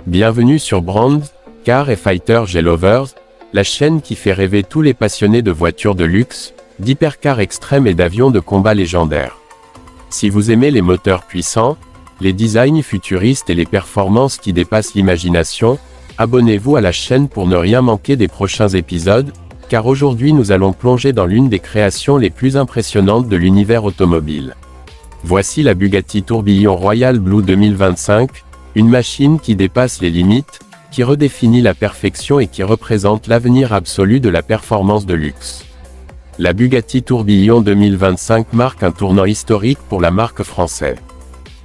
Bienvenue sur Brand, Car & Fighter G-Lovers, la chaîne qui fait rêver tous les passionnés de voitures de luxe, d'hypercars extrêmes et d'avions de combat légendaires. Si vous aimez les moteurs puissants, les designs futuristes et les performances qui dépassent l'imagination, abonnez-vous à la chaîne pour ne rien manquer des prochains épisodes, car aujourd'hui nous allons plonger dans l'une des créations les plus impressionnantes de l'univers automobile. Voici la Bugatti Tourbillon Royal Blue 2025, une machine qui dépasse les limites, qui redéfinit la perfection et qui représente l'avenir absolu de la performance de luxe. La Bugatti Tourbillon 2025 marque un tournant historique pour la marque française.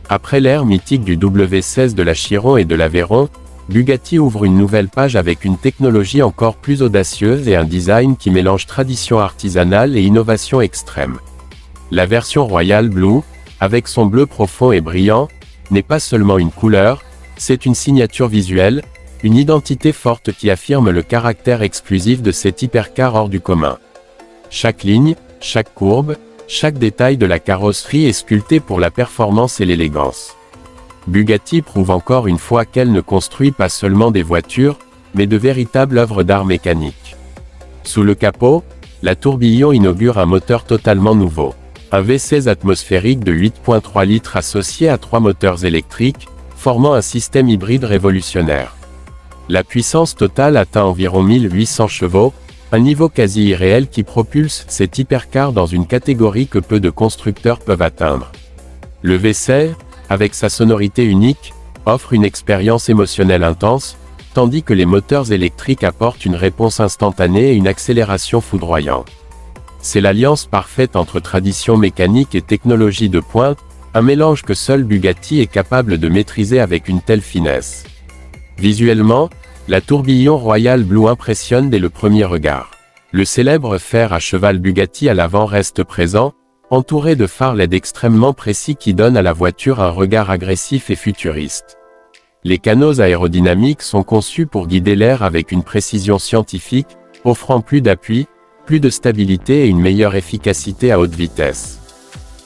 Après l'ère mythique du W16 de la Chiron et de l'Aveyron, Bugatti ouvre une nouvelle page avec une technologie encore plus audacieuse et un design qui mélange tradition artisanale et innovation extrême. La version Royal Blue, avec son bleu profond et brillant, n'est pas seulement une couleur, c'est une signature visuelle, une identité forte qui affirme le caractère exclusif de cet hypercar hors du commun. Chaque ligne, chaque courbe, chaque détail de la carrosserie est sculpté pour la performance et l'élégance. Bugatti prouve encore une fois qu'elle ne construit pas seulement des voitures, mais de véritables œuvres d'art mécanique. Sous le capot, la Tourbillon inaugure un moteur totalement nouveau. Un V16 atmosphérique de 8,3 litres associé à 3 moteurs électriques, formant un système hybride révolutionnaire. La puissance totale atteint environ 1800 chevaux, un niveau quasi irréel qui propulse cet hypercar dans une catégorie que peu de constructeurs peuvent atteindre. Le V16, avec sa sonorité unique, offre une expérience émotionnelle intense, tandis que les moteurs électriques apportent une réponse instantanée et une accélération foudroyante. C'est l'alliance parfaite entre tradition mécanique et technologie de pointe, un mélange que seul Bugatti est capable de maîtriser avec une telle finesse. Visuellement, la Tourbillon Royal Blue impressionne dès le premier regard. Le célèbre fer à cheval Bugatti à l'avant reste présent, entouré de phares LED extrêmement précis qui donnent à la voiture un regard agressif et futuriste. Les canaux aérodynamiques sont conçus pour guider l'air avec une précision scientifique, offrant plus d'appui, plus de stabilité et une meilleure efficacité à haute vitesse.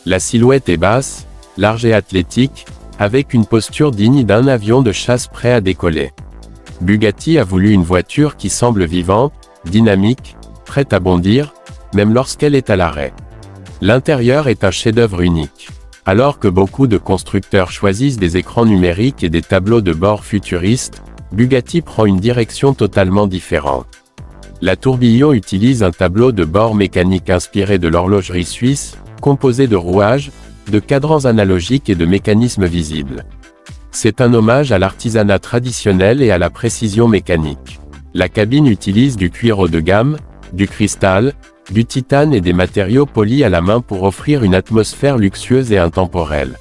La silhouette est basse, large et athlétique, avec une posture digne d'un avion de chasse prêt à décoller. Bugatti a voulu une voiture qui semble vivante, dynamique, prête à bondir, même lorsqu'elle est à l'arrêt. L'intérieur est un chef-d'œuvre unique. Alors que beaucoup de constructeurs choisissent des écrans numériques et des tableaux de bord futuristes, Bugatti prend une direction totalement différente. La Tourbillon utilise un tableau de bord mécanique inspiré de l'horlogerie suisse, composé de rouages, de cadrans analogiques et de mécanismes visibles. C'est un hommage à l'artisanat traditionnel et à la précision mécanique. La cabine utilise du cuir haut de gamme, du cristal, du titane et des matériaux polis à la main pour offrir une atmosphère luxueuse et intemporelle.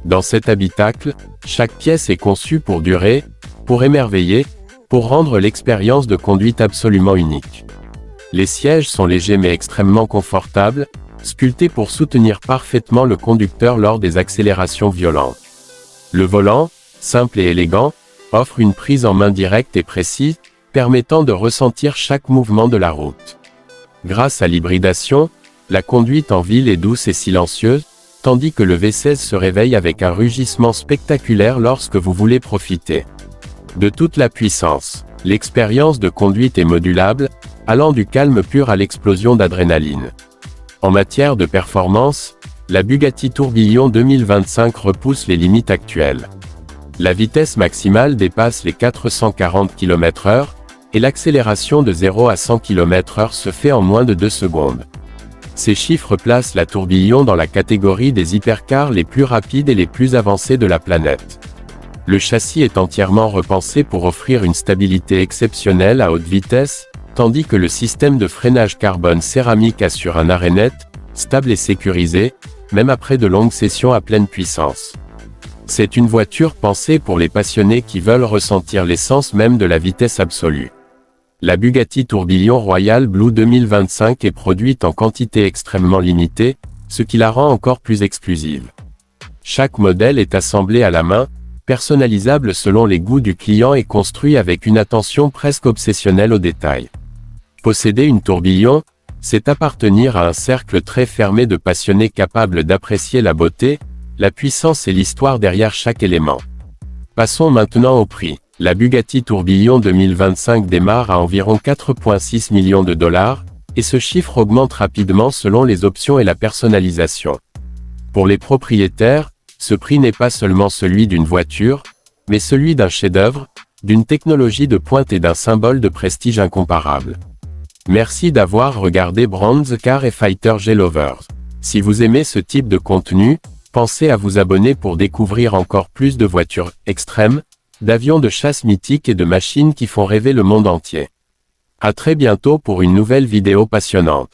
Dans cet habitacle, chaque pièce est conçue pour durer, pour émerveiller, pour rendre l'expérience de conduite absolument unique. Les sièges sont légers mais extrêmement confortables, sculptés pour soutenir parfaitement le conducteur lors des accélérations violentes. Le volant, simple et élégant, offre une prise en main directe et précise, permettant de ressentir chaque mouvement de la route. Grâce à l'hybridation, la conduite en ville est douce et silencieuse, tandis que le V16 se réveille avec un rugissement spectaculaire lorsque vous voulez profiter de toute la puissance. L'expérience de conduite est modulable, allant du calme pur à l'explosion d'adrénaline. En matière de performance, la Bugatti Tourbillon 2025 repousse les limites actuelles. La vitesse maximale dépasse les 440 km/h, et l'accélération de 0 à 100 km/h se fait en moins de 2 secondes. Ces chiffres placent la Tourbillon dans la catégorie des hypercars les plus rapides et les plus avancés de la planète. Le châssis est entièrement repensé pour offrir une stabilité exceptionnelle à haute vitesse, tandis que le système de freinage carbone céramique assure un arrêt net, stable et sécurisé, même après de longues sessions à pleine puissance. C'est une voiture pensée pour les passionnés qui veulent ressentir l'essence même de la vitesse absolue. La Bugatti Tourbillon Royal Blue 2025 est produite en quantité extrêmement limitée, ce qui la rend encore plus exclusive. Chaque modèle est assemblé à la main, personnalisable selon les goûts du client et construit avec une attention presque obsessionnelle aux détails. Posséder une Tourbillon, c'est appartenir à un cercle très fermé de passionnés capables d'apprécier la beauté, la puissance et l'histoire derrière chaque élément. Passons maintenant au prix. La Bugatti Tourbillon 2025 démarre à environ 4,6 millions de dollars, et ce chiffre augmente rapidement selon les options et la personnalisation. Pour les propriétaires, ce prix n'est pas seulement celui d'une voiture, mais celui d'un chef-d'œuvre, d'une technologie de pointe et d'un symbole de prestige incomparable. Merci d'avoir regardé Brands Car et Fighter G-Lovers. Si vous aimez ce type de contenu, pensez à vous abonner pour découvrir encore plus de voitures extrêmes, d'avions de chasse mythiques et de machines qui font rêver le monde entier. À très bientôt pour une nouvelle vidéo passionnante.